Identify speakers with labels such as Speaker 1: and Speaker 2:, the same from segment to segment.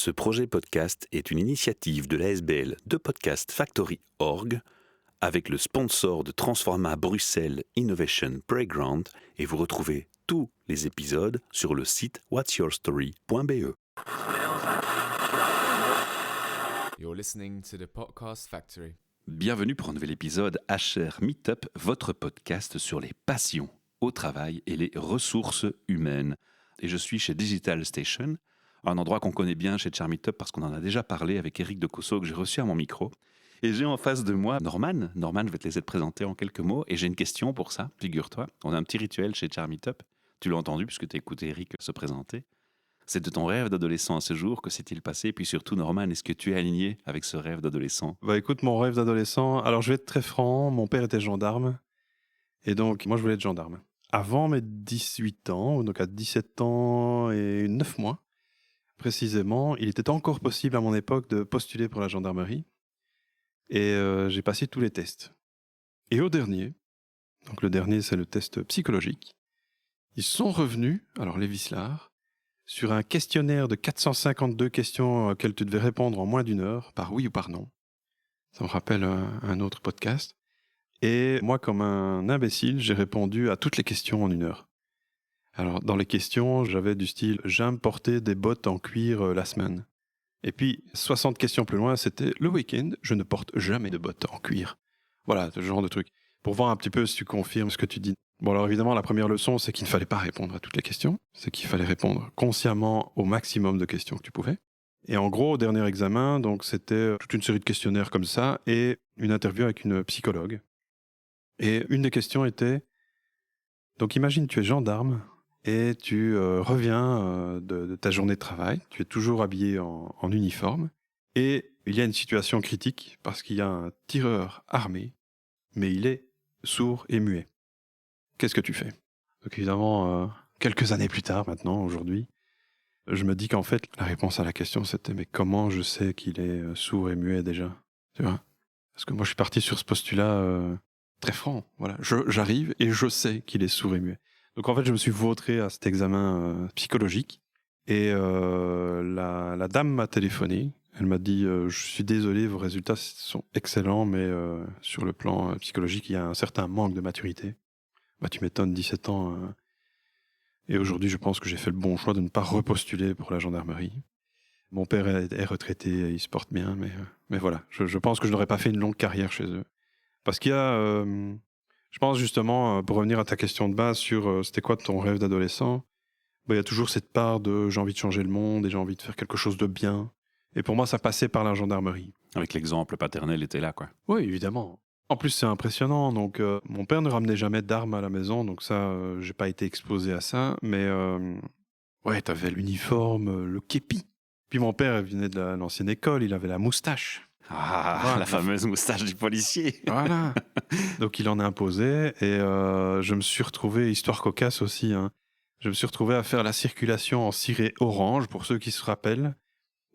Speaker 1: Ce projet podcast est une initiative de l'ASBL de Podcast Factory Org avec le sponsor de Transforma Bruxelles Innovation Playground et vous retrouvez tous les épisodes sur le site whatsyourstory.be.
Speaker 2: You're listening to the Podcast Factory.
Speaker 1: Bienvenue pour un nouvel épisode HR Meetup, votre podcast sur les passions au travail et les ressources humaines. Et je suis chez Digital Station, un endroit qu'on connaît bien chez HR Meetup parce qu'on en a déjà parlé avec Eric de Cosso que j'ai reçu à mon micro. Et j'ai en face de moi Norman. Norman, je vais te laisser te présenter en quelques mots. Et j'ai une question pour ça, figure-toi. On a un petit rituel chez HR Meetup. Tu l'as entendu puisque tu as écouté Eric se présenter. C'est de ton rêve d'adolescent à ce jour, que s'est-il passé? Et puis surtout, Norman, est-ce que tu es aligné avec ce rêve d'adolescent?
Speaker 3: Écoute, mon rêve d'adolescent, alors je vais être très franc, mon père était gendarme, et donc moi je voulais être gendarme. Avant mes 18 ans, donc à 17 ans et 9 mois, précisément, il était encore possible à mon époque de postuler pour la gendarmerie, et j'ai passé tous les tests. Et au dernier, donc le dernier c'est le test psychologique, ils sont revenus, alors les vicelards, sur un questionnaire de 452 questions auxquelles tu devais répondre en moins d'une heure, par oui ou par non. Ça me rappelle un autre podcast. Et moi, comme un imbécile, j'ai répondu à toutes les questions en une heure. Alors, dans les questions, j'avais du style « J'aime porter des bottes en cuir la semaine ». Et puis, 60 questions plus loin, c'était « Le week-end, je ne porte jamais de bottes en cuir ». Voilà, ce genre de truc. Pour voir un petit peu si tu confirmes ce que tu dis. Bon, alors évidemment, la première leçon, c'est qu'il ne fallait pas répondre à toutes les questions. C'est qu'il fallait répondre consciemment au maximum de questions que tu pouvais. Et en gros, au dernier examen, donc c'était toute une série de questionnaires comme ça et une interview avec une psychologue. Et une des questions était, donc imagine tu es gendarme et tu reviens de ta journée de travail, tu es toujours habillé en uniforme et il y a une situation critique parce qu'il y a un tireur armé, mais il est sourd et muet. Qu'est-ce que tu fais? Donc évidemment, quelques années plus tard maintenant, aujourd'hui, je me dis qu'en fait, la réponse à la question, c'était « Mais comment je sais qu'il est sourd et muet déjà ?» Tu vois? Parce que moi, je suis parti sur ce postulat très franc. Voilà. J'arrive et je sais qu'il est sourd et muet. Donc en fait, je me suis vautré à cet examen psychologique. Et la dame m'a téléphoné. Elle m'a dit « Je suis désolé, vos résultats sont excellents, mais sur le plan psychologique, il y a un certain manque de maturité. » Bah, tu m'étonnes, 17 ans... Et aujourd'hui, je pense que j'ai fait le bon choix de ne pas repostuler pour la gendarmerie. Mon père est retraité, il se porte bien, mais voilà. Je pense que je n'aurais pas fait une longue carrière chez eux. Parce qu'il y a, je pense justement, pour revenir à ta question de base sur c'était quoi ton rêve d'adolescent, il y a toujours cette part de j'ai envie de changer le monde et j'ai envie de faire quelque chose de bien. Et pour moi, ça passait par la gendarmerie.
Speaker 1: Avec l'exemple paternel était là, quoi.
Speaker 3: Oui, évidemment. En plus, c'est impressionnant. Donc, mon père ne ramenait jamais d'armes à la maison, donc ça, j'ai pas été exposé à ça. Mais ouais, t'avais l'uniforme, le képi. Puis mon père, il venait de l'ancienne école, il avait la moustache.
Speaker 1: Ah,
Speaker 3: Voilà.
Speaker 1: la fameuse moustache du policier.
Speaker 3: Voilà. Donc, il en a imposé et je me suis retrouvé, histoire cocasse aussi, hein, je me suis retrouvé à faire la circulation en ciré orange, pour ceux qui se rappellent.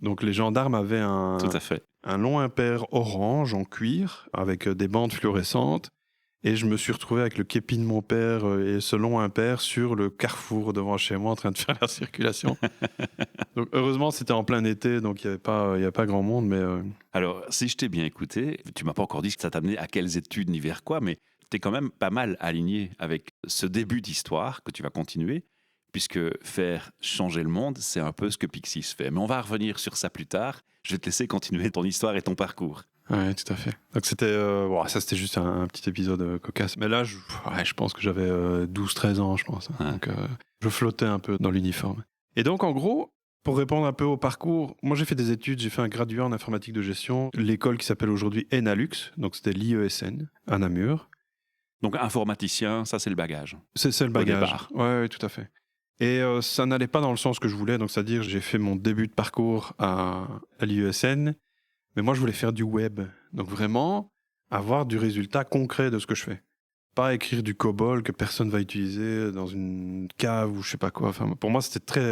Speaker 3: Donc, les gendarmes avaient
Speaker 1: Tout à fait.
Speaker 3: un long impair orange en cuir avec des bandes fluorescentes. Et je me suis retrouvé avec le képi de mon père et ce long impair sur le carrefour devant chez moi en train de faire la circulation. Donc heureusement, c'était en plein été, donc il y avait pas grand monde. Mais
Speaker 1: Alors, si je t'ai bien écouté, tu m'as pas encore dit que ça t'amenait à quelles études ni vers quoi, mais tu es quand même pas mal aligné avec ce début d'histoire que tu vas continuer, puisque faire changer le monde, c'est un peu ce que Pixis fait. Mais on va revenir sur ça plus tard. Je vais te laisser continuer ton histoire et ton parcours.
Speaker 3: ouais, tout à fait. Donc c'était, ça c'était juste un petit épisode cocasse. Mais là, je pense que j'avais 12-13 ans, je pense.
Speaker 1: Ouais.
Speaker 3: Donc je flottais un peu dans l'uniforme. Et donc en gros, pour répondre un peu au parcours, moi j'ai fait des études, j'ai fait un graduat en informatique de gestion, l'école qui s'appelle aujourd'hui Enalux, donc c'était l'IESN à Namur.
Speaker 1: Donc, informaticien, ça, c'est le bagage.
Speaker 3: C'est le
Speaker 1: Au
Speaker 3: bagage.
Speaker 1: départ.
Speaker 3: Ouais, tout à fait. Et ça n'allait pas dans le sens que je voulais, donc c'est-à-dire j'ai fait mon début de parcours à l'IESN, mais moi je voulais faire du web. Donc vraiment avoir du résultat concret de ce que je fais. Pas écrire du COBOL que personne va utiliser dans une cave ou je sais pas quoi. Enfin, pour moi c'était très...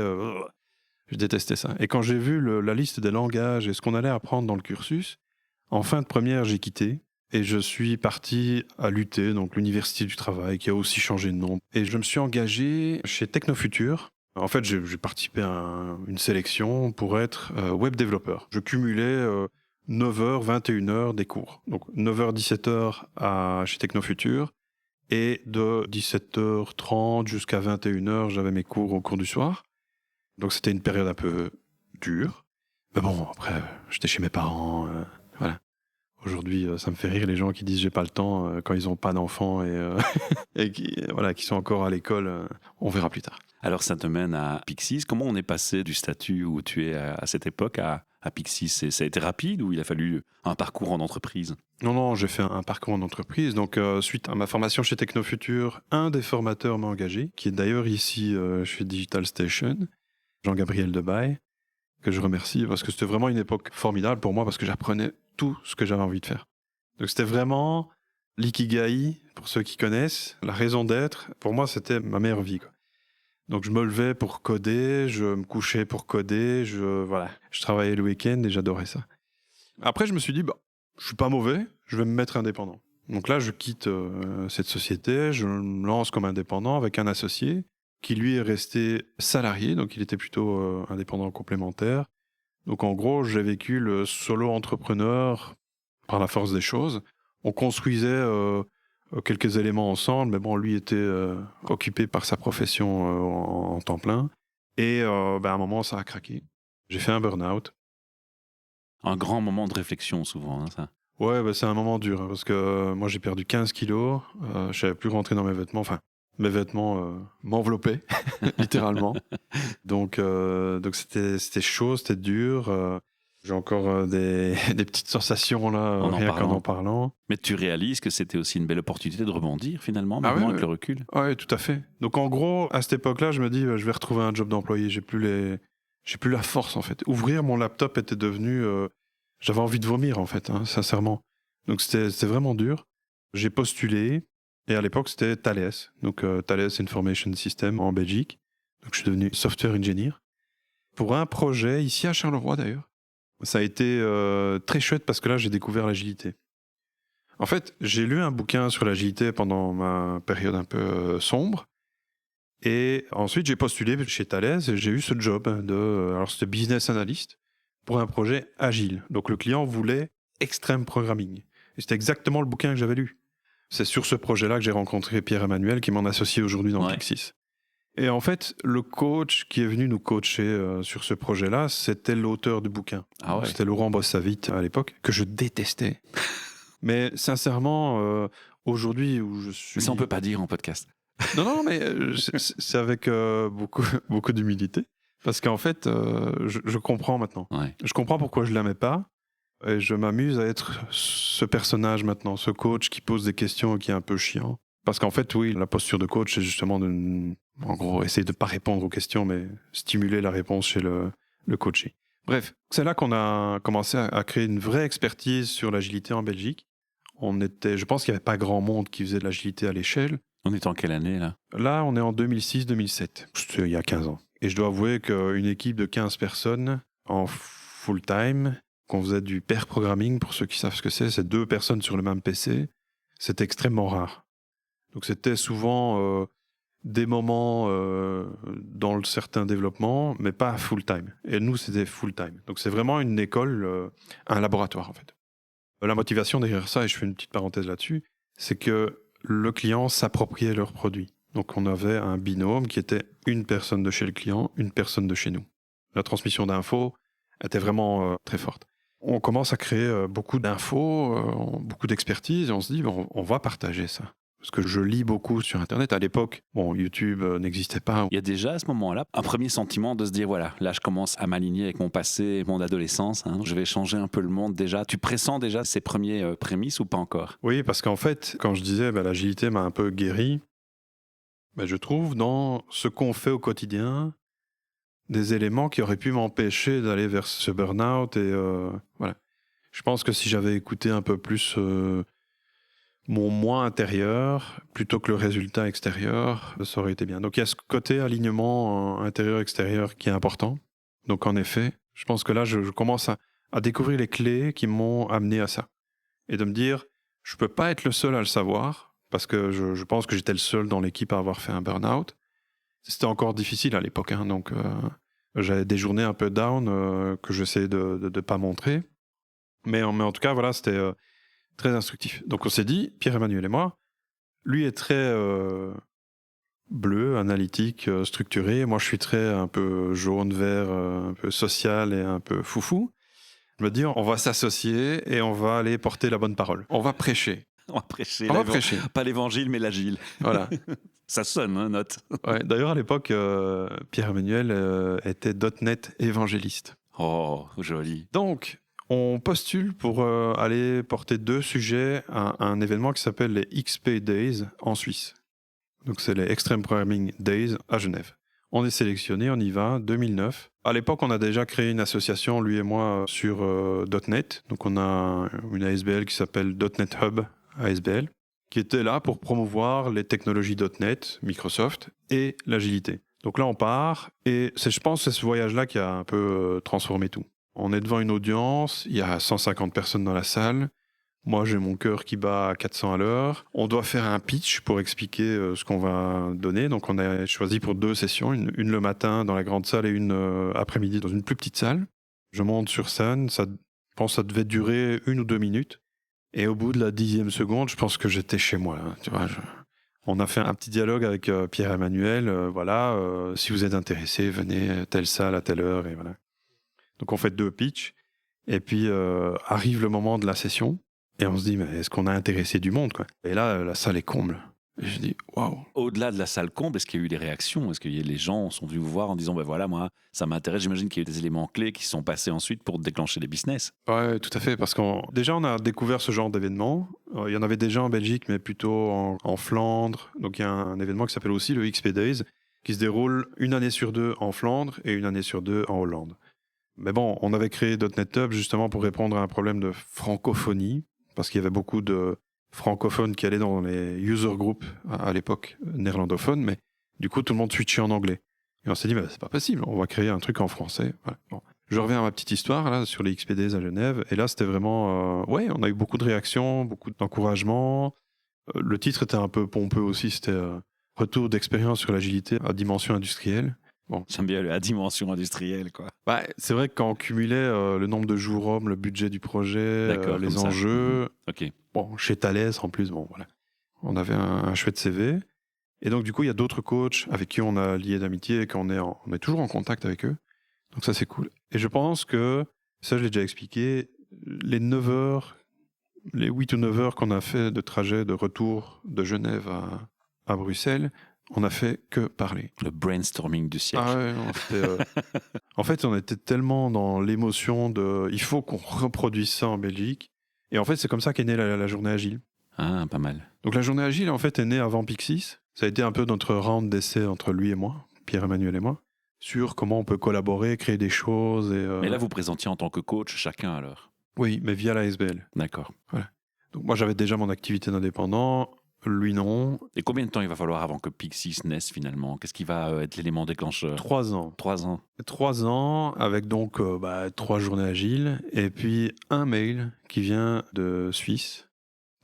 Speaker 3: je détestais ça. Et quand j'ai vu la liste des langages et ce qu'on allait apprendre dans le cursus, en fin de première j'ai quitté. Et je suis parti à l'UT, donc l'Université du Travail, qui a aussi changé de nom. Et je me suis engagé chez Technofutur, En fait, j'ai participé à une sélection pour être web développeur. Je cumulais 9h, 21h des cours. Donc 9h, 17h chez Technofuture. Et de 17h30 jusqu'à 21h, j'avais mes cours au cours du soir. Donc c'était une période un peu dure. Mais bon, après, j'étais chez mes parents. Voilà. Aujourd'hui, ça me fait rire les gens qui disent j'ai pas le temps quand ils ont pas d'enfants et qui sont encore à l'école. On verra plus tard.
Speaker 1: Alors ça te mène à Pixis. Comment on est passé du statut où tu es à cette époque à Pixis? Ça a été rapide ou il a fallu un parcours en entreprise?
Speaker 3: Non, j'ai fait un parcours en entreprise. Donc, suite à ma formation chez Technofuture, un des formateurs m'a engagé, qui est d'ailleurs ici chez Digital Station, Jean-Gabriel Debaille, que je remercie parce que c'était vraiment une époque formidable pour moi parce que j'apprenais tout ce que j'avais envie de faire. Donc, c'était vraiment l'ikigai, pour ceux qui connaissent, la raison d'être. Pour moi, c'était ma meilleure vie, quoi. Donc, je me levais pour coder, je me couchais pour coder, je travaillais le week-end et j'adorais ça. Après, je me suis dit, je suis pas mauvais, je vais me mettre indépendant. Donc là, je quitte cette société, je me lance comme indépendant avec un associé qui, lui, est resté salarié, donc il était plutôt indépendant complémentaire. Donc en gros, j'ai vécu le solo-entrepreneur par la force des choses. On construisait quelques éléments ensemble, mais bon, lui était occupé par sa profession en temps plein. Et à un moment, ça a craqué. J'ai fait un burn-out.
Speaker 1: Un grand moment de réflexion souvent, hein, ça.
Speaker 3: Ouais, c'est un moment dur, hein, parce que moi j'ai perdu 15 kilos, je savais plus rentrer dans mes vêtements, enfin, mes vêtements m'enveloppaient, littéralement. Donc c'était chaud, c'était dur. J'ai encore des petites sensations là, rien qu'en en parlant.
Speaker 1: Mais tu réalises que c'était aussi une belle opportunité de rebondir finalement, maintenant avec le recul.
Speaker 3: Oui, tout à fait. Donc en gros, à cette époque-là, je me dis, je vais retrouver un job d'employé, j'ai plus la force en fait. Ouvrir mon laptop était devenu... j'avais envie de vomir, en fait, hein, sincèrement. Donc, c'était vraiment dur. J'ai postulé, et à l'époque, c'était Thales. Donc, Thales Information System en Belgique. Donc, je suis devenu software engineer. Pour un projet, ici à Charleroi, d'ailleurs. Ça a été très chouette parce que là, j'ai découvert l'agilité. En fait, j'ai lu un bouquin sur l'agilité pendant ma période un peu sombre. Et ensuite, j'ai postulé chez Thales et j'ai eu ce job alors, c'était business analyst pour un projet agile. Donc le client voulait extreme programming. Et c'était exactement le bouquin que j'avais lu. C'est sur ce projet-là que j'ai rencontré Pierre-Emmanuel qui m'en associe aujourd'hui dans Pixis. Et en fait, le coach qui est venu nous coacher sur ce projet-là, c'était l'auteur du bouquin.
Speaker 1: Ah ouais.
Speaker 3: C'était Laurent Bossavit à l'époque, que je détestais. Mais sincèrement, aujourd'hui où je suis...
Speaker 1: Mais ça, on peut pas dire en podcast.
Speaker 3: Non, mais c'est avec beaucoup d'humilité. Parce qu'en fait, je comprends maintenant.
Speaker 1: Ouais.
Speaker 3: Je comprends pourquoi je l'aimais pas. Et je m'amuse à être ce personnage maintenant, ce coach qui pose des questions et qui est un peu chiant. Parce qu'en fait, oui, la posture de coach, c'est justement en gros, essayer de pas répondre aux questions, mais stimuler la réponse chez le coaché. Bref, c'est là qu'on a commencé à créer une vraie expertise sur l'agilité en Belgique. Je pense qu'il n'y avait pas grand monde qui faisait de l'agilité à l'échelle.
Speaker 1: On est en quelle année, là?
Speaker 3: Là, on est en 2006-2007. C'était il y a 15 ans. Et je dois avouer qu'une équipe de 15 personnes en full-time, qu'on faisait du pair programming, pour ceux qui savent ce que c'est 2 personnes sur le même PC, c'est extrêmement rare. Donc c'était souvent des moments dans certains développements, mais pas full-time. Et nous, c'était full-time. Donc c'est vraiment une école, un laboratoire en fait. La motivation derrière ça, et je fais une petite parenthèse là-dessus, c'est que le client s'appropriait leurs produits. Donc on avait un binôme qui était une personne de chez le client, une personne de chez nous. La transmission d'infos était vraiment très forte. On commence à créer beaucoup d'infos, beaucoup d'expertise, et on se dit, on va partager ça. Parce que je lis beaucoup sur Internet. À l'époque, YouTube n'existait pas.
Speaker 1: Il y a déjà à ce moment-là un premier sentiment de se dire, voilà, là je commence à m'aligner avec mon passé, mon adolescence, hein, je vais changer un peu le monde déjà. Tu pressens déjà ces premiers prémices ou pas encore?
Speaker 3: Oui, parce qu'en fait, quand je disais l'agilité m'a un peu guéri, je trouve dans ce qu'on fait au quotidien des éléments qui auraient pu m'empêcher d'aller vers ce burn-out. Et voilà. Je pense que si j'avais écouté un peu plus mon moi intérieur, plutôt que le résultat extérieur, ça aurait été bien. Donc il y a ce côté alignement intérieur-extérieur qui est important. Donc en effet, je pense que là, je commence à découvrir les clés qui m'ont amené à ça. Et de me dire, je peux pas être le seul à le savoir, parce que je pense que j'étais le seul dans l'équipe à avoir fait un burn-out. C'était encore difficile à l'époque, hein, donc j'avais des journées un peu down que j'essayais de ne pas montrer. Mais en tout cas, voilà, c'était très instructif. Donc on s'est dit, Pierre-Emmanuel et moi, lui est très bleu, analytique, structuré. Moi, je suis très un peu jaune, vert, un peu social et un peu foufou. Je me dis, on va s'associer et on va aller porter la bonne parole. On va prêcher.
Speaker 1: On va prêcher.
Speaker 3: On va prêcher.
Speaker 1: Pas l'évangile, mais l'agile.
Speaker 3: Voilà.
Speaker 1: Ça sonne, hein, note.
Speaker 3: Ouais, d'ailleurs, à l'époque, Pierre-Emmanuel était .NET évangéliste.
Speaker 1: Oh, joli.
Speaker 3: Donc, on postule pour aller porter 2 sujets à un événement qui s'appelle les XP Days en Suisse. Donc, c'est les Extreme Programming Days à Genève. On est sélectionné, on y va, 2009. À l'époque, on a déjà créé une association, lui et moi, sur .NET. Donc, on a une ASBL qui s'appelle .NET Hub ASBL, qui était là pour promouvoir les technologies .NET, Microsoft, et l'agilité. Donc là, on part, et je pense que c'est ce voyage-là qui a un peu transformé tout. On est devant une audience, il y a 150 personnes dans la salle. Moi, j'ai mon cœur qui bat à 400 à l'heure. On doit faire un pitch pour expliquer ce qu'on va donner. Donc, on a choisi pour 2 sessions, une le matin dans la grande salle et une après-midi dans une plus petite salle. Je monte sur scène, je pense que ça devait durer 1 ou 2 minutes. Et au bout de la 10e seconde, je pense que j'étais chez moi. Là, tu vois, on a fait un petit dialogue avec Pierre-Emmanuel. Voilà, si vous êtes intéressé, venez telle salle à telle heure. Et voilà. Donc, on fait 2 pitchs. Et puis, arrive le moment de la session. Et on se dit, mais est-ce qu'on a intéressé du monde, quoi? Et là, la salle est comble. Et je dis, waouh!
Speaker 1: Au-delà de la salle comble, est-ce qu'il y a eu des réactions? Est-ce que les gens sont venus vous voir en disant, ben voilà, moi, ça m'intéresse. J'imagine qu'il y a eu des éléments clés qui sont passés ensuite pour déclencher des business.
Speaker 3: Ouais, tout à fait. Parce déjà, on a découvert ce genre d'événement. Il y en avait déjà en Belgique, mais plutôt en Flandre. Donc, il y a un événement qui s'appelle aussi le XP Days, qui se déroule 1 année sur 2 en Flandre et 1 année sur 2 en Hollande. Mais bon, on avait créé .NET Hub justement pour répondre à un problème de francophonie, parce qu'il y avait beaucoup de francophones qui allaient dans les user groups à l'époque néerlandophones, mais du coup tout le monde switchait en anglais. Et on s'est dit, c'est pas possible, on va créer un truc en français. Voilà. Bon. Je reviens à ma petite histoire là, sur les XPDs à Genève, et là c'était vraiment... on a eu beaucoup de réactions, beaucoup d'encouragements. Le titre était un peu pompeux aussi, c'était Retour d'expérience sur l'agilité à dimension industrielle.
Speaker 1: Bon. J'aime bien la dimension industrielle, quoi.
Speaker 3: C'est vrai que quand on cumulait le nombre de jours hommes, le budget du projet, les enjeux, bon, chez Thales en plus, bon voilà, on avait un chouette CV. Et donc du coup, il y a d'autres coachs avec qui on a lié d'amitié et qu'on est toujours en contact avec eux. Donc ça, c'est cool. Et je pense que, ça je l'ai déjà expliqué, les 9 heures, les 8 ou 9 heures qu'on a fait de trajet de retour de Genève à Bruxelles, on n'a fait que parler.
Speaker 1: Le brainstorming du siècle.
Speaker 3: Ah ouais, non, en fait, on était tellement dans l'émotion de il faut qu'on reproduise ça en Belgique. Et en fait, c'est comme ça qu'est née la journée agile.
Speaker 1: Ah, pas mal.
Speaker 3: Donc la journée agile, en fait, est née avant Pixis. Ça a été un peu notre round d'essai entre lui et moi, Pierre-Emmanuel et moi, sur comment on peut collaborer, créer des choses.
Speaker 1: Mais là, vous présentiez en tant que coach chacun alors?
Speaker 3: Oui, mais via la SBL.
Speaker 1: D'accord.
Speaker 3: Voilà. Donc moi, j'avais déjà mon activité d'indépendant. Lui, non.
Speaker 1: Et combien de temps il va falloir avant que Pixis naisse finalement? Qu'est-ce qui va être l'élément déclencheur?
Speaker 3: 3 ans.
Speaker 1: 3 ans.
Speaker 3: 3 ans avec donc 3 journées agiles et puis un mail qui vient de Suisse,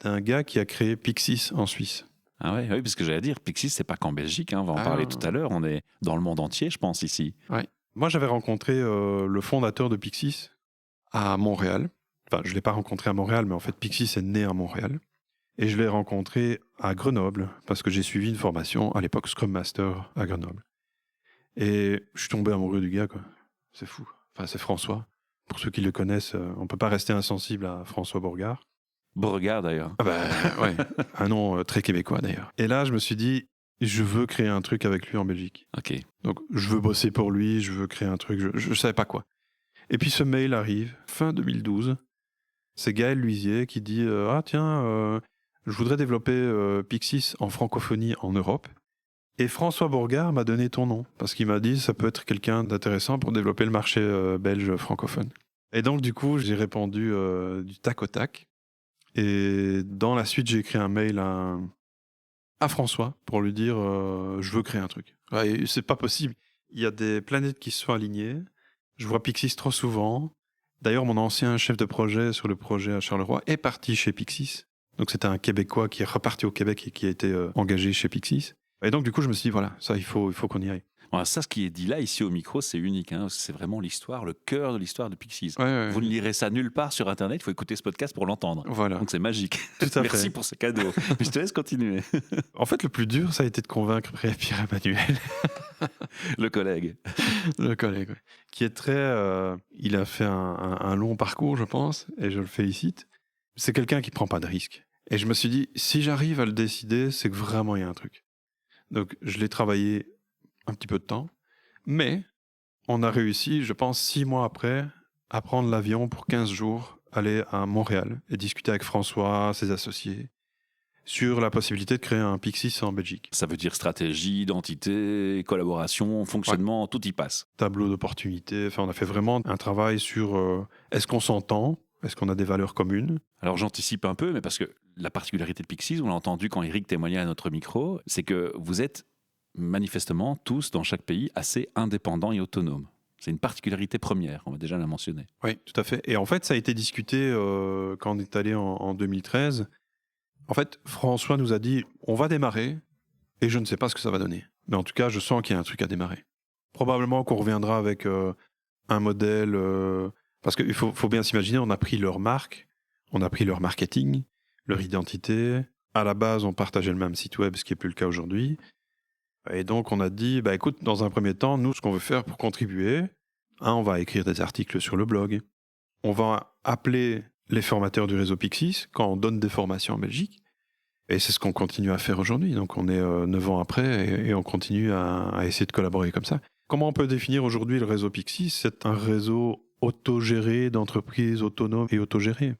Speaker 3: d'un gars qui a créé Pixis en Suisse.
Speaker 1: Ah ouais, oui, parce que j'allais dire, Pixis, c'est pas qu'en Belgique, hein, on va en parler tout à l'heure, on est dans le monde entier, je pense, ici.
Speaker 3: Ouais. Moi, j'avais rencontré le fondateur de Pixis à Montréal. Enfin, je ne l'ai pas rencontré à Montréal, mais en fait, Pixis est né à Montréal. Et je l'ai rencontré à Grenoble, parce que j'ai suivi une formation, à l'époque Scrum Master à Grenoble. Et je suis tombé amoureux du gars, quoi. C'est fou. Enfin, c'est François. Pour ceux qui le connaissent, on ne peut pas rester insensible à François Bourgard.
Speaker 1: Bourgard, d'ailleurs.
Speaker 3: Ah ouais. Un nom très québécois, d'ailleurs. Et là, je me suis dit, je veux créer un truc avec lui en Belgique.
Speaker 1: Ok.
Speaker 3: Donc, je veux bosser pour lui, je veux créer un truc, je ne savais pas quoi. Et puis, ce mail arrive, fin 2012. C'est Gaël Luisier qui dit je voudrais développer Pixis en francophonie en Europe. Et François Bourgard m'a donné ton nom, parce qu'il m'a dit ça peut être quelqu'un d'intéressant pour développer le marché belge francophone. Et donc, du coup, j'ai répondu du tac au tac. Et dans la suite, j'ai écrit un mail à François pour lui dire je veux créer un truc. Ouais, c'est pas possible. Il y a des planètes qui se sont alignées. Je vois Pixis trop souvent. D'ailleurs, mon ancien chef de projet sur le projet à Charleroi est parti chez Pixis. Donc, c'était un Québécois qui est reparti au Québec et qui a été engagé chez Pixis. Et donc, du coup, je me suis dit, voilà, ça, il faut qu'on y aille.
Speaker 1: Voilà, ça, ce qui est dit là, ici au micro, c'est unique. Hein, parce que c'est vraiment l'histoire, le cœur de l'histoire de Pixies.
Speaker 3: Ouais,
Speaker 1: Vous ne lirez ça nulle part sur Internet, il faut écouter ce podcast pour l'entendre.
Speaker 3: Voilà,
Speaker 1: Donc c'est magique.
Speaker 3: tout à
Speaker 1: Merci
Speaker 3: fait.
Speaker 1: pour ce cadeau. Mais je te laisse continuer.
Speaker 3: En fait, le plus dur, ça a été de convaincre Pierre-Emmanuel,
Speaker 1: Le collègue.
Speaker 3: le collègue, ouais, qui est très... il a fait un long parcours, je pense, et je le félicite. C'est quelqu'un qui prend pas de risques. Et je me suis dit, si j'arrive à le décider, c'est que vraiment il y a un truc. Donc, je l'ai travaillé un petit peu de temps, mais on a réussi, je pense, 6 mois après, à prendre l'avion pour 15 jours, aller à Montréal et discuter avec François, ses associés, sur la possibilité de créer un Pixies en Belgique.
Speaker 1: Ça veut dire stratégie, identité, collaboration, fonctionnement, tout y passe.
Speaker 3: Tableau d'opportunités, enfin, on a fait vraiment un travail sur est-ce qu'on s'entend, est-ce qu'on a des valeurs communes.
Speaker 1: Alors j'anticipe un peu, mais parce que la particularité de Pixies, on l'a entendu quand Eric témoignait à notre micro, c'est que vous êtes manifestement tous dans chaque pays assez indépendants et autonomes. C'est une particularité première, on va déjà la mentionner.
Speaker 3: Oui, tout à fait. Et en fait, ça a été discuté quand on est allé en 2013. En fait, François nous a dit, on va démarrer, et je ne sais pas ce que ça va donner. Mais en tout cas, je sens qu'il y a un truc à démarrer. Probablement qu'on reviendra avec un modèle... parce qu'il faut bien s'imaginer, on a pris leur marque, on a pris leur marketing, leur identité. À la base, on partageait le même site web, ce qui n'est plus le cas aujourd'hui. Et donc, on a dit, bah, écoute, dans un premier temps, nous, ce qu'on veut faire pour contribuer, on va écrire des articles sur le blog. On va appeler les formateurs du réseau Pixies quand on donne des formations en Belgique. Et c'est ce qu'on continue à faire aujourd'hui. Donc, on est 9 ans après et on continue à essayer de collaborer comme ça. Comment on peut définir aujourd'hui le réseau Pixies ? C'est un réseau autogéré d'entreprises autonomes et autogérées.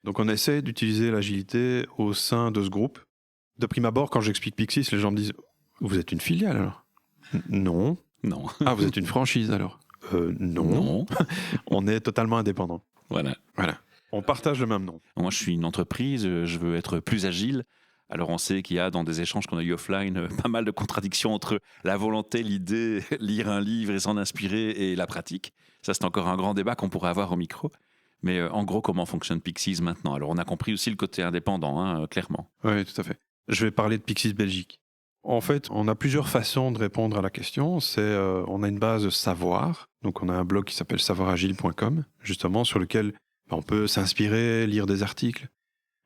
Speaker 3: Donc, on essaie d'utiliser l'agilité au sein de ce groupe. De prime abord, quand j'explique Pixies, les gens me disent « Vous êtes une filiale alors ?» Non.
Speaker 1: Non.
Speaker 3: Ah, vous êtes une franchise alors ? Non.
Speaker 1: Non.
Speaker 3: On est totalement indépendant.
Speaker 1: Voilà.
Speaker 3: On partage le même nom.
Speaker 1: Moi, je suis une entreprise, je veux être plus agile. Alors, on sait qu'il y a dans des échanges qu'on a eu offline pas mal de contradictions entre la volonté, l'idée, lire un livre et s'en inspirer et la pratique. Ça, c'est encore un grand débat qu'on pourrait avoir au micro. Mais en gros, comment fonctionne Pixies maintenant ? Alors, on a compris aussi le côté indépendant, hein, clairement.
Speaker 3: Oui, tout à fait. Je vais parler de Pixies Belgique. En fait, on a plusieurs façons de répondre à la question. On a une base savoir. Donc, on a un blog qui s'appelle savoiragile.com, justement, sur lequel on peut s'inspirer, lire des articles.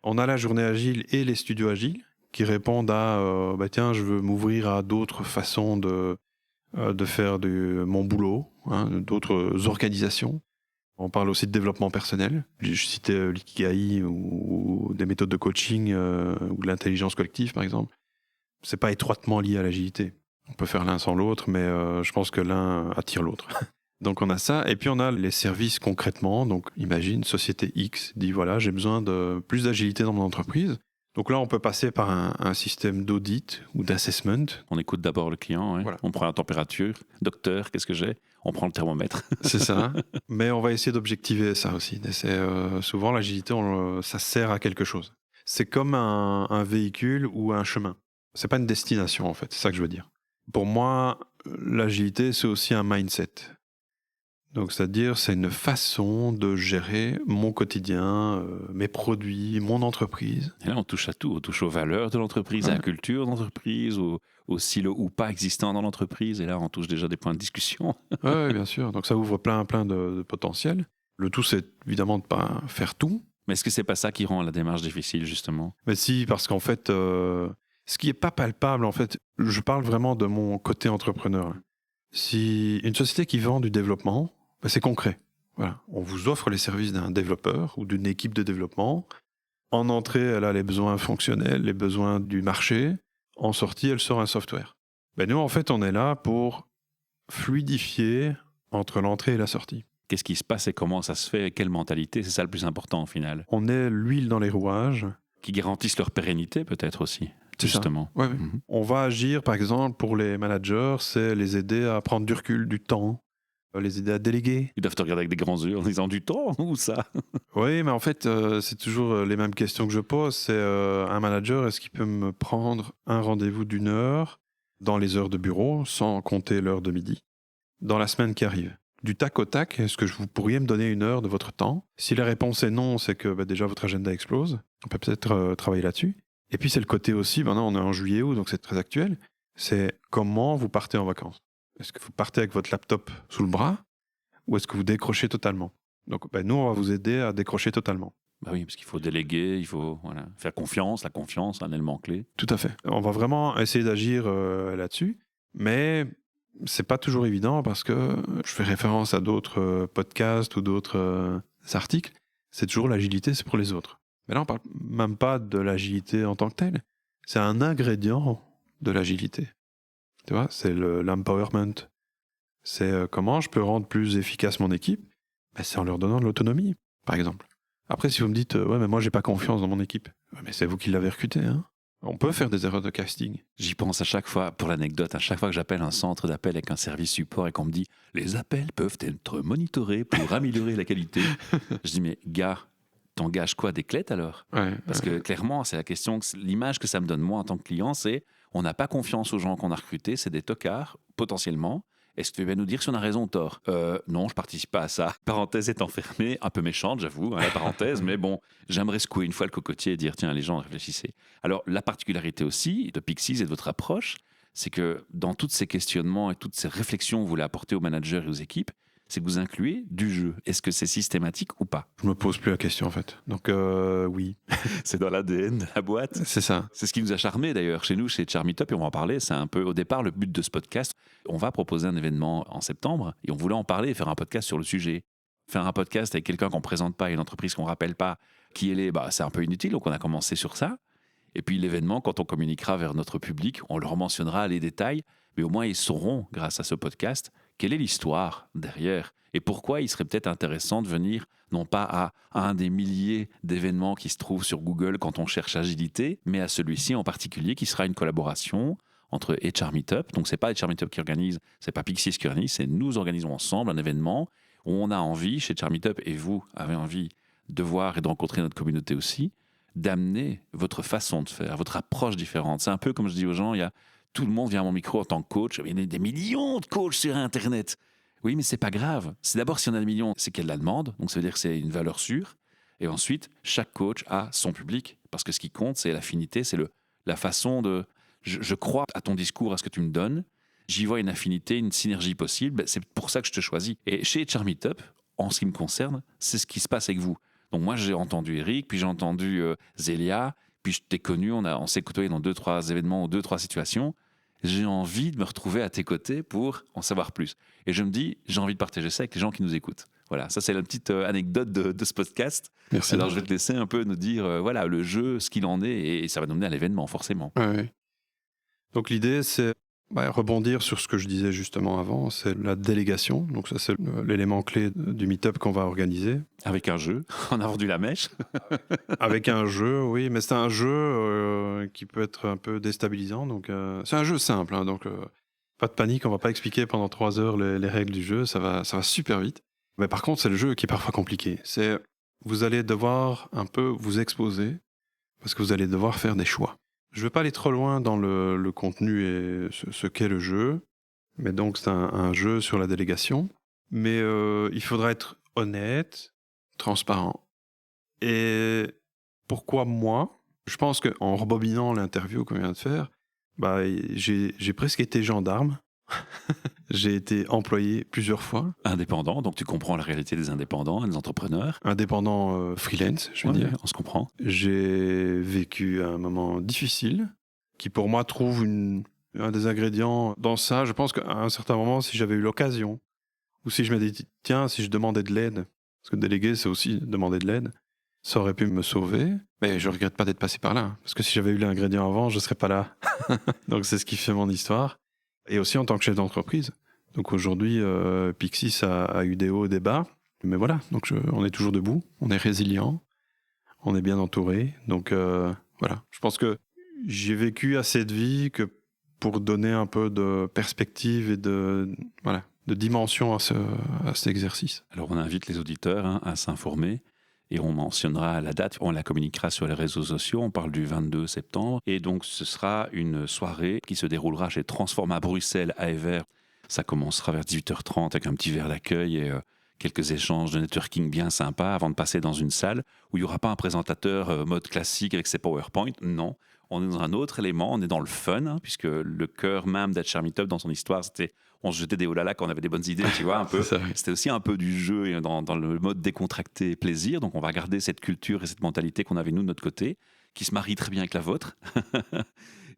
Speaker 3: On a la journée agile et les studios agiles qui répondent à tiens, je veux m'ouvrir à d'autres façons de faire mon boulot, hein, d'autres organisations. On parle aussi de développement personnel. Je citais l'ikigai ou des méthodes de coaching ou de l'intelligence collective, par exemple. C'est pas étroitement lié à l'agilité. On peut faire l'un sans l'autre, mais je pense que l'un attire l'autre. Donc on a ça, et puis on a les services concrètement. Donc imagine, société X dit voilà, j'ai besoin de plus d'agilité dans mon entreprise. Donc là, on peut passer par un système d'audit ou d'assessment.
Speaker 1: On écoute d'abord le client, ouais.
Speaker 3: Voilà.
Speaker 1: On prend la température. Docteur, qu'est-ce que j'ai ? On prend le thermomètre.
Speaker 3: C'est ça. Mais on va essayer d'objectiver ça aussi. Souvent, l'agilité, ça sert à quelque chose. C'est comme un véhicule ou un chemin. C'est pas une destination, en fait. C'est ça que je veux dire. Pour moi, l'agilité, c'est aussi un mindset. Donc, c'est-à-dire, c'est une façon de gérer mon quotidien, mes produits, mon entreprise.
Speaker 1: Et là, on touche à tout. On touche aux valeurs de l'entreprise, à la culture de l'entreprise, aux silos ou pas existants dans l'entreprise. Et là, on touche déjà des points de discussion.
Speaker 3: Oui, bien sûr. Donc, ça ouvre plein de potentiel. Le tout, c'est évidemment de ne pas faire tout.
Speaker 1: Mais est-ce que c'est pas ça qui rend la démarche difficile, justement ?
Speaker 3: Mais si, parce qu'en fait, ce qui n'est pas palpable, en fait, je parle vraiment de mon côté entrepreneur. Si une société qui vend du développement, c'est concret. Voilà. On vous offre les services d'un développeur ou d'une équipe de développement. En entrée, elle a les besoins fonctionnels, les besoins du marché. En sortie, elle sort un software. Nous, en fait, on est là pour fluidifier entre l'entrée et la sortie.
Speaker 1: Qu'est-ce qui se passe et comment ça se fait ? Quelle mentalité ? C'est ça le plus important, au final.
Speaker 3: On est l'huile dans les rouages.
Speaker 1: Qui garantissent leur pérennité, peut-être aussi.
Speaker 3: C'est
Speaker 1: justement.
Speaker 3: Ça. Ouais. On va agir, par exemple, pour les managers, c'est les aider à prendre du recul, du temps, les aider à déléguer.
Speaker 1: Ils doivent te regarder avec des grands yeux en disant du temps ou ça ?
Speaker 3: Oui, mais en fait, c'est toujours les mêmes questions que je pose. C'est un manager, est-ce qu'il peut me prendre un rendez-vous d'1 heure dans les heures de bureau, sans compter l'heure de midi, dans la semaine qui arrive ? Du tac au tac, est-ce que vous pourriez me donner 1 heure de votre temps ? Si la réponse est non, c'est que déjà votre agenda explose. On peut peut-être travailler là-dessus. Et puis c'est le côté aussi, maintenant on est en juillet-août, donc c'est très actuel. c'est comment vous partez en vacances. Est-ce que vous partez avec votre laptop sous le bras ou est-ce que vous décrochez totalement? Donc, nous, on va vous aider à décrocher totalement.
Speaker 1: Bah oui, parce qu'il faut déléguer, il faut faire confiance. La confiance, un élément clé.
Speaker 3: Tout à fait. On va vraiment essayer d'agir là-dessus, mais c'est pas toujours évident parce que je fais référence à d'autres podcasts ou d'autres articles. C'est toujours l'agilité, c'est pour les autres. Mais là, on parle même pas de l'agilité en tant que telle. C'est un ingrédient de l'agilité. Tu vois, c'est l'empowerment. C'est comment je peux rendre plus efficace mon équipe. C'est en leur donnant de l'autonomie, par exemple. Après, si vous me dites, ouais, mais moi, j'ai pas confiance dans mon équipe. Ouais, mais c'est vous qui l'avez recruté, hein. On peut faire des erreurs de casting.
Speaker 1: J'y pense à chaque fois, pour l'anecdote, à chaque fois que j'appelle un centre d'appel avec un service support et qu'on me dit « Les appels peuvent être monitorés pour améliorer la qualité. » Je dis « Mais gars, t'engages quoi, des clettes alors ?» Parce que clairement, c'est la question, l'image que ça me donne moi en tant que client, c'est on n'a pas confiance aux gens qu'on a recrutés, c'est des tocards, potentiellement. Est-ce que tu veux bien nous dire si on a raison ou tort? Non, je participe pas à ça. Parenthèse étant fermée, un peu méchante, j'avoue, la parenthèse, mais bon, j'aimerais secouer une fois le cocotier et dire tiens, les gens, réfléchissez. Alors, la particularité aussi de Pixis et de votre approche, c'est que dans tous ces questionnements et toutes ces réflexions que vous voulez apporter aux managers et aux équipes, c'est que vous incluez du jeu. Est-ce que c'est systématique ou pas?
Speaker 3: Je me pose plus la question, en fait. Donc, oui.
Speaker 1: C'est dans l'ADN de la boîte.
Speaker 3: C'est ça.
Speaker 1: C'est ce qui nous a charmés d'ailleurs chez nous, chez Charmeetup, et on va en parler. C'est un peu au départ le but de ce podcast. On va proposer un événement en septembre et on voulait en parler et faire un podcast sur le sujet. Faire un podcast avec quelqu'un qu'on ne présente pas, une entreprise qu'on ne rappelle pas qui elle est, c'est un peu inutile. Donc on a commencé sur ça. Et puis l'événement, quand on communiquera vers notre public, on leur mentionnera les détails, mais au moins ils sauront, grâce à ce podcast, quelle est l'histoire derrière et pourquoi il serait peut-être intéressant de venir, non pas à un des milliers d'événements qui se trouvent sur Google quand on cherche agilité, mais à celui-ci en particulier qui sera une collaboration entre HR Meetup. Donc, ce n'est pas HR Meetup qui organise, ce n'est pas Pixis qui organise, c'est nous organisons ensemble un événement où on a envie, chez HR Meetup, et vous avez envie de voir et de rencontrer notre communauté aussi, d'amener votre façon de faire, votre approche différente. C'est un peu comme je dis aux gens, tout le monde vient à mon micro en tant que coach. Il y a des millions de coachs sur Internet. Oui, mais c'est pas grave. C'est d'abord, si on a des millions, c'est qu'il y a de la demande. Donc, ça veut dire que c'est une valeur sûre. Et ensuite, chaque coach a son public. Parce que ce qui compte, c'est l'affinité, c'est la façon de... Je crois à ton discours, à ce que tu me donnes. J'y vois une affinité, une synergie possible. C'est pour ça que je te choisis. Et chez HR Meetup, en ce qui me concerne, c'est ce qui se passe avec vous. Donc, moi, j'ai entendu Eric, puis j'ai entendu Zélia, puis je t'ai connu, on s'est côtoyé dans 2-3 événements ou 2-3 situations. J'ai envie de me retrouver à tes côtés pour en savoir plus. Et je me dis, j'ai envie de partager ça avec les gens qui nous écoutent. Voilà, ça c'est la petite anecdote de ce podcast.
Speaker 3: Merci.
Speaker 1: Alors je vais te laisser un peu nous dire, voilà, le jeu, ce qu'il en est, et ça va nous mener à l'événement, forcément.
Speaker 3: Ouais. Donc l'idée, c'est rebondir sur ce que je disais justement avant, c'est la délégation. Donc ça, c'est l'élément clé du meet-up qu'on va organiser.
Speaker 1: Avec un jeu, on a vendu la mèche.
Speaker 3: Avec un jeu, oui, mais c'est un jeu qui peut être un peu déstabilisant. Donc c'est un jeu simple, hein, donc pas de panique, on va pas expliquer pendant 3 heures les règles du jeu, ça va super vite. Mais par contre, c'est le jeu qui est parfois compliqué. Vous allez devoir un peu vous exposer parce que vous allez devoir faire des choix. Je ne vais pas aller trop loin dans le contenu et ce qu'est le jeu, mais donc c'est un jeu sur la délégation. Mais il faudra être honnête, transparent. Et pourquoi moi? Je pense qu'en rebobinant l'interview qu'on vient de faire, j'ai presque été gendarme. J'ai été employé plusieurs fois.
Speaker 1: Indépendant, donc tu comprends la réalité des indépendants, des entrepreneurs.
Speaker 3: Indépendant freelance, je veux dire.
Speaker 1: On se comprend.
Speaker 3: J'ai vécu un moment difficile qui pour moi trouve un des ingrédients dans ça. Je pense qu'à un certain moment, si j'avais eu l'occasion, ou si je m'étais dit, tiens, si je demandais de l'aide, parce que déléguer, c'est aussi demander de l'aide, ça aurait pu me sauver. Mais je regrette pas d'être passé par là, hein, parce que si j'avais eu l'ingrédient avant, je serais pas là. Donc c'est ce qui fait mon histoire. Et aussi en tant que chef d'entreprise. Donc aujourd'hui, Pixis a eu des hauts et des bas. Mais voilà, donc on est toujours debout, on est résilient, on est bien entouré. Donc voilà, je pense que j'ai vécu assez de vie que pour donner un peu de perspective et de dimension à cet exercice.
Speaker 1: Alors on invite les auditeurs à s'informer. Et on mentionnera la date, on la communiquera sur les réseaux sociaux, on parle du 22 septembre. Et donc ce sera une soirée qui se déroulera chez Transforma Bruxelles à Evere. Ça commencera vers 18h30 avec un petit verre d'accueil et quelques échanges de networking bien sympas avant de passer dans une salle où il n'y aura pas un présentateur mode classique avec ses PowerPoint. Non, On est dans un autre élément, on est dans le fun, hein, puisque le cœur même d'HR Meetup dans son histoire, c'était on se jetait des olala quand on avait des bonnes idées, tu vois, un peu.
Speaker 3: C'est ça, oui.
Speaker 1: C'était aussi un peu du jeu et dans le mode décontracté plaisir. Donc on va garder cette culture et cette mentalité qu'on avait nous de notre côté, qui se marie très bien avec la vôtre.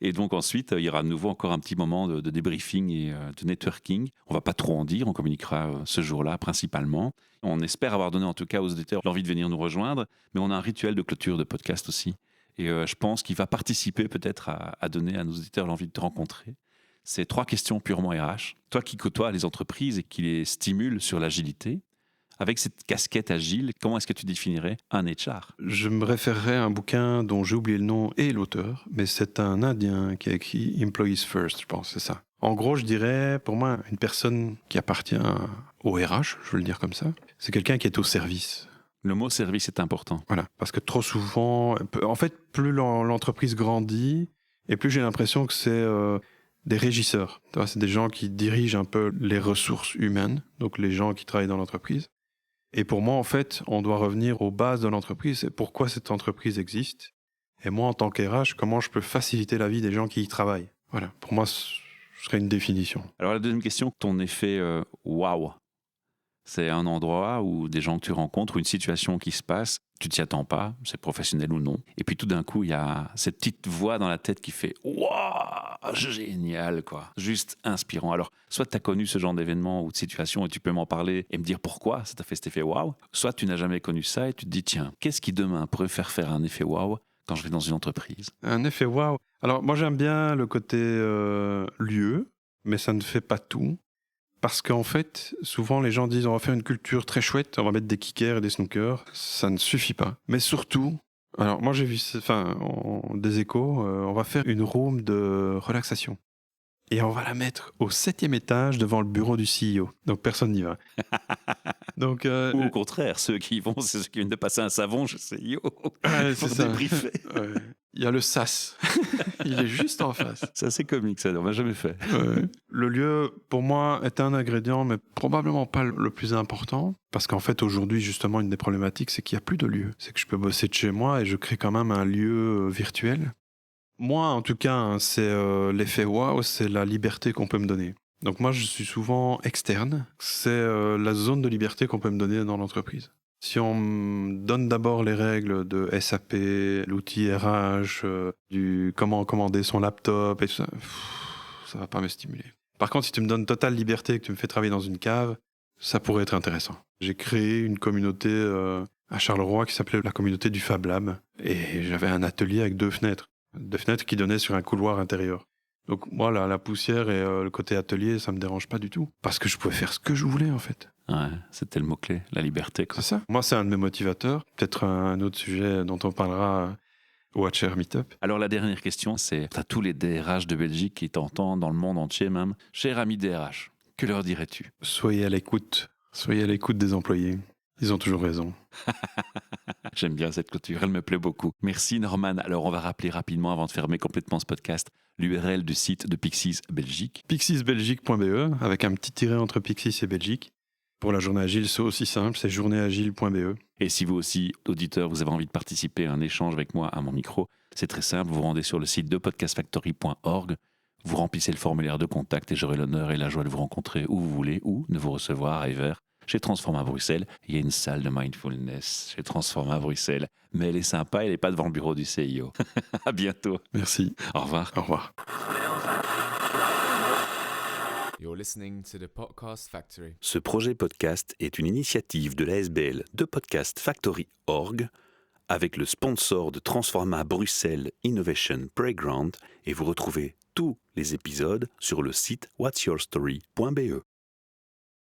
Speaker 1: Et donc ensuite, il y aura à nouveau encore un petit moment de débriefing et de networking. On va pas trop en dire, on communiquera ce jour-là principalement. On espère avoir donné en tout cas aux auditeurs l'envie de venir nous rejoindre, mais on a un rituel de clôture de podcast aussi. Et je pense qu'il va participer peut-être à donner à nos auditeurs l'envie de te rencontrer. C'est 3 questions purement RH. Toi qui côtoies les entreprises et qui les stimules sur l'agilité, avec cette casquette agile, comment est-ce que tu définirais un HR ?
Speaker 3: Je me référerais à un bouquin dont j'ai oublié le nom et l'auteur, mais c'est un Indien qui a écrit « Employees First », je pense, c'est ça. En gros, je dirais, pour moi, une personne qui appartient au RH, je veux le dire comme ça, c'est quelqu'un qui est au service.
Speaker 1: Le mot service est important.
Speaker 3: Voilà, parce que trop souvent, en fait, plus l'entreprise grandit, et plus j'ai l'impression que c'est des régisseurs. Tu vois, c'est des gens qui dirigent un peu les ressources humaines, donc les gens qui travaillent dans l'entreprise. Et pour moi, en fait, on doit revenir aux bases de l'entreprise, c'est pourquoi cette entreprise existe. Et moi, en tant qu'RH, comment je peux faciliter la vie des gens qui y travaillent. Voilà, pour moi, ce serait une définition.
Speaker 1: Alors la deuxième question, ton effet waouh. C'est un endroit où des gens que tu rencontres, ou une situation qui se passe, tu t'y attends pas, c'est professionnel ou non. Et puis tout d'un coup, il y a cette petite voix dans la tête qui fait « Waouh, génial, quoi !» Juste inspirant. Alors, soit tu as connu ce genre d'événement ou de situation et tu peux m'en parler et me dire pourquoi ça t'a fait cet effet « Waouh !» Soit tu n'as jamais connu ça et tu te dis « Tiens, qu'est-ce qui demain pourrait faire un effet « Waouh !» quand je vais dans une entreprise ?»
Speaker 3: Un effet waouh. Alors, moi, j'aime bien le côté lieu, mais ça ne fait pas tout. Parce qu'en fait, souvent les gens disent on va faire une culture très chouette, on va mettre des kickers et des snookers. Ça ne suffit pas. Mais surtout, alors moi j'ai vu, des échos, on va faire une room de relaxation. Et on va la mettre au 7e étage devant le bureau du CEO. Donc personne n'y va. Donc,
Speaker 1: Ou au contraire, ceux qui y vont, c'est ceux qui viennent de passer un savon, je sais, yo,
Speaker 3: c'est
Speaker 1: pour
Speaker 3: ça.
Speaker 1: débriefer.
Speaker 3: Ouais. Il y a le SAS. Il est juste en face.
Speaker 1: C'est assez comique, ça, on m'a jamais fait.
Speaker 3: Ouais. Le lieu, pour moi, est un ingrédient, mais probablement pas le plus important. Parce qu'en fait, aujourd'hui, justement, une des problématiques, c'est qu'il n'y a plus de lieu. C'est que je peux bosser de chez moi et je crée quand même un lieu virtuel. Moi, en tout cas, hein, c'est l'effet waouh, c'est la liberté qu'on peut me donner. Donc moi, je suis souvent externe. C'est la zone de liberté qu'on peut me donner dans l'entreprise. Si on me donne d'abord les règles de SAP, l'outil RH, du comment commander son laptop et tout ça, ça va pas me stimuler. Par contre, si tu me donnes totale liberté et que tu me fais travailler dans une cave, ça pourrait être intéressant. J'ai créé une communauté à Charleroi qui s'appelait la communauté du Fab Lab. Et j'avais un atelier avec 2 fenêtres. 2 fenêtres qui donnaient sur un couloir intérieur. Donc moi, la poussière et le côté atelier, ça me dérange pas du tout. Parce que je pouvais faire ce que je voulais, en fait.
Speaker 1: Ouais, c'était le mot-clé, la liberté, quoi.
Speaker 3: C'est ça. Moi, c'est un de mes motivateurs. Peut-être un autre sujet dont on parlera au HR Meetup.
Speaker 1: Alors la dernière question, c'est à tous les DRH de Belgique qui t'entendent dans le monde entier même. Cher ami DRH, que leur dirais-tu ?
Speaker 3: Soyez à l'écoute. Soyez à l'écoute des employés. Ils ont toujours raison.
Speaker 1: J'aime bien cette clôture, elle me plaît beaucoup. Merci Norman. Alors on va rappeler rapidement, avant de fermer complètement ce podcast, l'URL du site de Pyxis Belgique.
Speaker 3: Pyxisbelgique.be, avec un petit tiret entre Pyxis et Belgique. Pour la journée agile, c'est aussi simple, c'est journéeagile.be.
Speaker 1: Et si vous aussi, auditeur, vous avez envie de participer à un échange avec moi à mon micro, c'est très simple, vous vous rendez sur le site de podcastfactory.org, vous remplissez le formulaire de contact et j'aurai l'honneur et la joie de vous rencontrer où vous voulez ou de vous recevoir à Ever. Chez Transforma Bruxelles, il y a une salle de mindfulness chez Transforma Bruxelles. Mais elle est sympa, elle n'est pas devant le bureau du CIO. À bientôt.
Speaker 3: Merci.
Speaker 1: Au revoir.
Speaker 3: Au revoir.
Speaker 2: You're listening to the Podcast Factory.
Speaker 1: Ce projet podcast est une initiative de l'ASBL de Podcast Factory.org avec le sponsor de Transforma Bruxelles Innovation Playground et vous retrouvez tous les épisodes sur le site whatsyourstory.be.